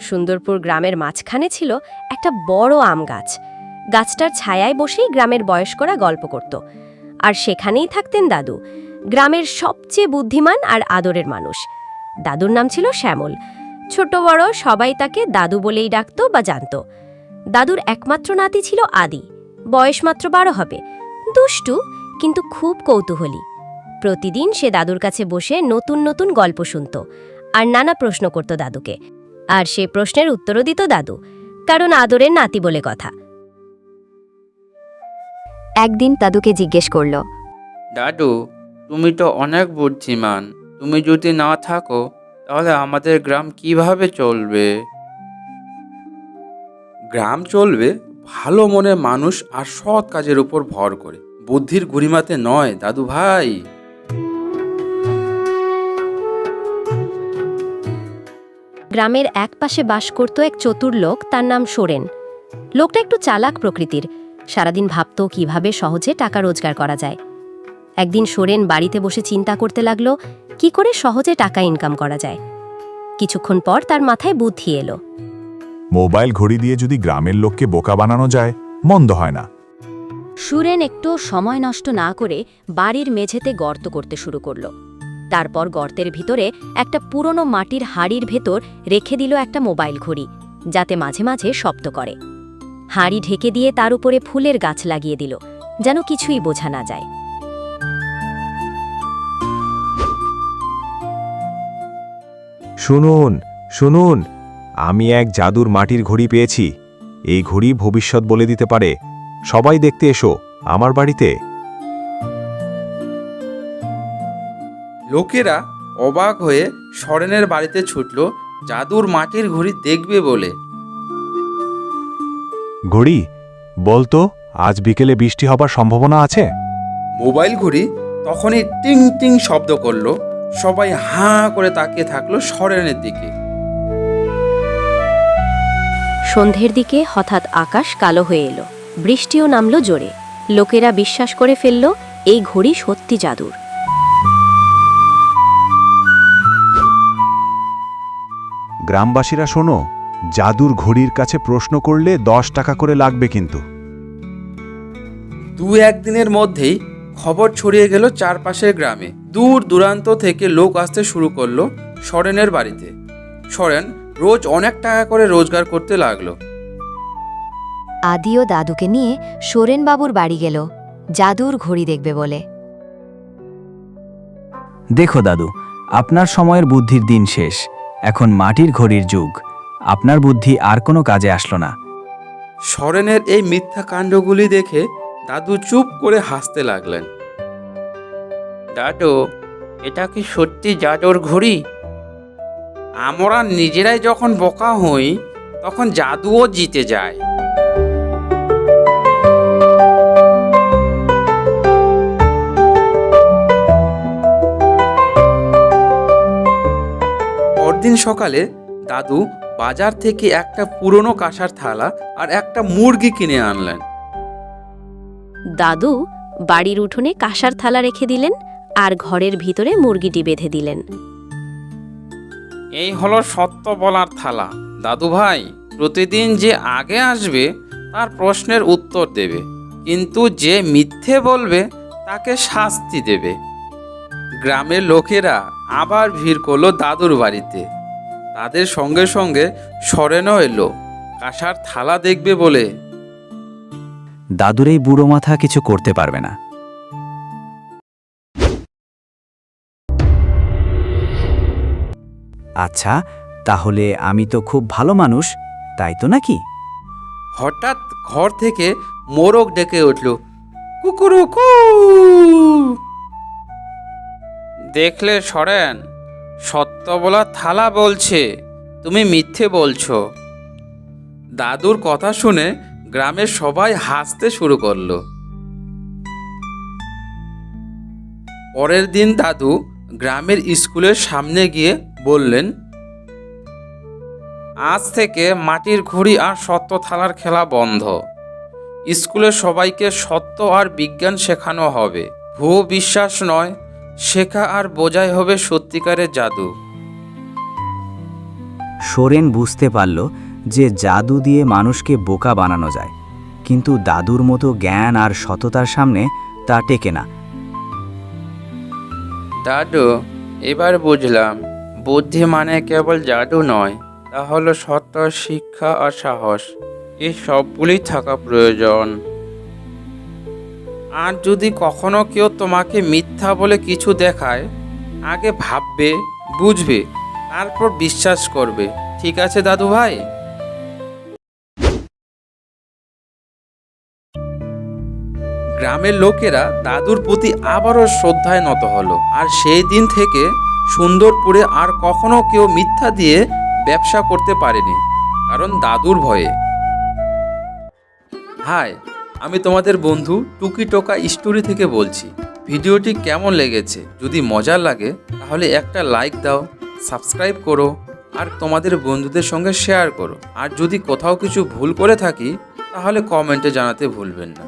সুন্দরপুর গ্রামের মাঝখানে ছিল একটা বড় আম গাছ। গাছটার ছায়ায় বসেই গ্রামের বয়স্করা গল্প করত। আর সেখানেই থাকতেন দাদু, গ্রামের সবচেয়ে বুদ্ধিমান আর আদরের মানুষ। দাদুর নাম ছিল শ্যামল। ছোট বড় সবাই তাকে দাদু বলেই ডাকত বা জানত। দাদুর একমাত্র নাতি ছিল আদি, বয়স মাত্র 12 হবে। দুষ্টু, কিন্তু খুব কৌতূহলী। প্রতিদিন সে দাদুর কাছে বসে নতুন নতুন গল্প শুনত আর নানা প্রশ্ন করত দাদুকে। আর সে প্রশ্নের উত্তরও দিত দাদু, কারণ আদরের নাতি বলে কথা। একদিন দাদুকে জিজ্ঞেস করল, দাদু, তুমি তো অনেক বুদ্ধিমান। তুমি যদি না থাকো তাহলে আমাদের গ্রাম কিভাবে চলবে? গ্রাম চলবে ভালো মনের মানুষ আর সৎ কাজের উপর ভর করে, বুদ্ধির গরিমাতে নয় দাদু ভাই। গ্রামের এক পাশে বাস করত এক চতুর লোক, তার নাম সোরেন। লোকটা একটু চালাক প্রকৃতির, সারাদিন ভাবত কিভাবে সহজে টাকা রোজগার করা যায়। একদিন সোরেন বাড়িতে বসে চিন্তা করতে লাগলো কি করে সহজে টাকা ইনকাম করা যায়। কিছুক্ষণ পর তার মাথায় বুদ্ধি এলো। মোবাইল ঘড়ি দিয়ে যদি গ্রামের লোককে বোকা বানানো যায়, মন্দ হয় না। সুরেন একটু সময় নষ্ট না করে বাড়ির মেঝেতে গর্ত করতে শুরু করলো। তারপর গর্তের ভিতরে একটা পুরনো মাটির হাঁড়ির ভেতর রেখে দিল একটা মোবাইল ঘড়ি, যাতে মাঝে মাঝে শব্দ করে। হাঁড়ি ঢেকে দিয়ে তার উপরে ফুলের গাছ লাগিয়ে দিল, যেন কিছুই বোঝা না যায়। শুনুন শুনুন, আমি এক জাদুর মাটির ঘড়ি পেয়েছি। এই ঘড়ি ভবিষ্যৎ বলে দিতে পারে। সবাই দেখতে এসো আমার বাড়িতে। লোকেরা অবাক হয়ে সরেনের বাড়িতে ছুটল জাদুর মাটির ঘড়ি দেখবে বলে। ঘড়ি, বলতো আজ বিকেলে বৃষ্টি হবার সম্ভাবনা আছে? মোবাইল ঘড়ি তখনই টিং টিং শব্দ করলো। সবাই হাঁ করে তাকিয়ে থাকলো সরেনের দিকে। সন্ধ্যের দিকে হঠাৎ আকাশ কালো হয়ে এলো, বৃষ্টিও নামলো জোরে। লোকেরা বিশ্বাস করে ফেলল এই ঘড়ি সত্যি জাদুর। গ্রামবাসীরা শোনো, জাদুর ঘড়ির কাছে প্রশ্ন করলে 10 টাকা করে লাগবে কিন্তু। 2-1 দিনের মধ্যেই খবর ছড়িয়ে গেল চারপাশের গ্রামে। দূর দূরান্ত থেকে লোক আসতে শুরু করলো সরেনের বাড়িতে। সরেন রোজ অনেক টাকা করে রোজগার করতে লাগলো। আদি ও দাদুকে নিয়ে সোরেনবাবুর বাড়ি গেল জাদুর ঘড়ি দেখবে বলে। দেখো দাদু, আপনার সময়ের বুদ্ধির দিন শেষ। এখন মাটির ঘড়ির যুগ। আপনার বুদ্ধি আর কোনো কাজে আসলো না। সরেনের এই মিথ্যা কাণ্ডগুলি দেখে দাদু চুপ করে হাসতে লাগলেন। দাদু, এটা কি সত্যি জাদুর ঘড়ি? আমরা নিজেরাই যখন বোকা হই তখন জাদুও জিতে যায়। পরদিন সকালে দাদু বাজার থেকে একটা পুরনো কাঁসার থালা আর একটা মুরগি কিনে আনলেন। দাদু বাড়ির উঠোনে কাঁসার থালা রেখে দিলেন আর ঘরের ভিতরে মুরগিটি বেঁধে দিলেন। এই হলো সত্য বলার থালা। দাদু ভাই প্রতিদিন যে আগে আসবে তার প্রশ্নের উত্তর দেবে, কিন্তু যে মিথ্যে বলবে তাকে শাস্তি দেবে। গ্রামের লোকেরা আবার ভিড় করলো দাদুর বাড়িতে। তাদের সঙ্গে সঙ্গে সরেনও এলো কাঁসার থালা দেখবে বলে। দাদুর এই বুড়ো মাথা কিছু করতে পারবে না। আচ্ছা, তাহলে আমি তো খুব ভালো মানুষ, তাই তো নাকি? হঠাৎ ঘর থেকে মোরগ ডেকে উঠল, কুকুরুকু। দেখলে সরেন, সত্য বলা থালা বলছে তুমি মিথ্যে বলছো। দাদুর কথা শুনে গ্রামের সবাই হাসতে শুরু করলো। পরের দিন দাদু গ্রামের স্কুলের সামনে গিয়ে বললেন, আজ থেকে মাটির ঘড়ি আর সত্য থালার খেলা বন্ধ। স্কুলের সবাইকে সত্য আর বিজ্ঞান শেখানো হবে। ভুয়ো বিশ্বাস নয়, শেখা আর বোঝাই হবে সত্যিকারের জাদু। সোরেন বুঝতে পারল যে জাদু দিয়ে মানুষকে বোকা বানানো যায়, কিন্তু দাদুর মতো জ্ঞান আর সততার সামনে তা টেকে না। দাদু, এবার বুঝলাম বুদ্ধি মানে কেবল জাদু নয়, তা হলো সত্য, শিক্ষা আর সাহস। এই সবগুলোই থাকা প্রয়োজন। আর যদি কখনো কেউ তোমাকে মিথ্যা বলে কিছু দেখায়, আগে ভাববে, বুঝবে, তারপর বিশ্বাস করবে। ঠিক আছে দাদু ভাই? গ্রামের লোকেরা দাদুর প্রতি আবারও শ্রদ্ধায় নত হলো। আর সেই দিন থেকে সুন্দরপুরে আর কখনো কেউ মিথ্যা দিয়ে ব্যবসা করতে পারেনি, কারণ দাদুর ভয়ে। হাই, আমি তোমাদের বন্ধু টুকি টোকা স্টোরি থেকে বলছি। ভিডিওটি কেমন লেগেছে? যদি মজার লাগে তাহলে একটা লাইক দাও, সাবস্ক্রাইব করো আর তোমাদের বন্ধুদের সঙ্গে শেয়ার করো। আর যদি কোথাও কিছু ভুল করে থাকি তাহলে কমেন্টে জানাতে ভুলবেন না।